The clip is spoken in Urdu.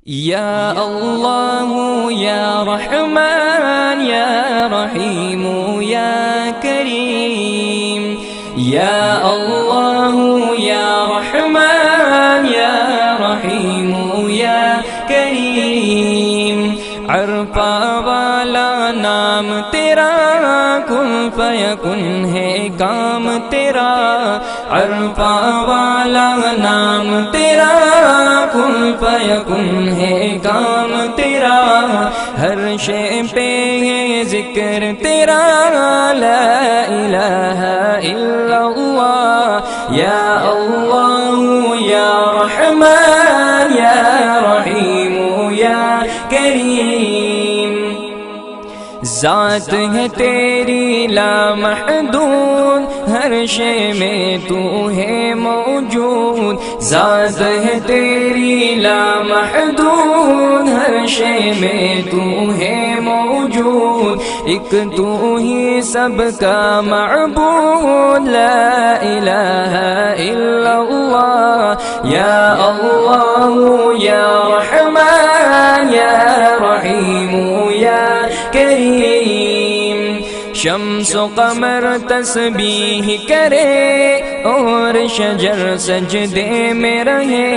یا اللہ یا رحمان یا رحیم یا کریم، یا اللہ یا رحمان یا رحیم یا کریم، عرفہ والا نام تیرا، کن فیکن ہے کام تیرا، عرفہ والا نام تیرا، کن فیکن ہے کام تیرا، ہر شے پہ ہے ذکر تیرا، لا الہ الا اللہ، یا اللہ یا رحمان یا رحیم یا کریم، ذات ہے تیری لامحدود، ہر شے میں تو ہے موجود، ذات ہے تیری لامحدود، ہر شے میں تو ہے موجود، ایک تو ہی سب کا معبود، لا الہ الا اللہ، یا اللہ یا رحمان یا رحیم یا کریم، شمس و قمر تسبیح کرے اور شجر سجدے میں رہے،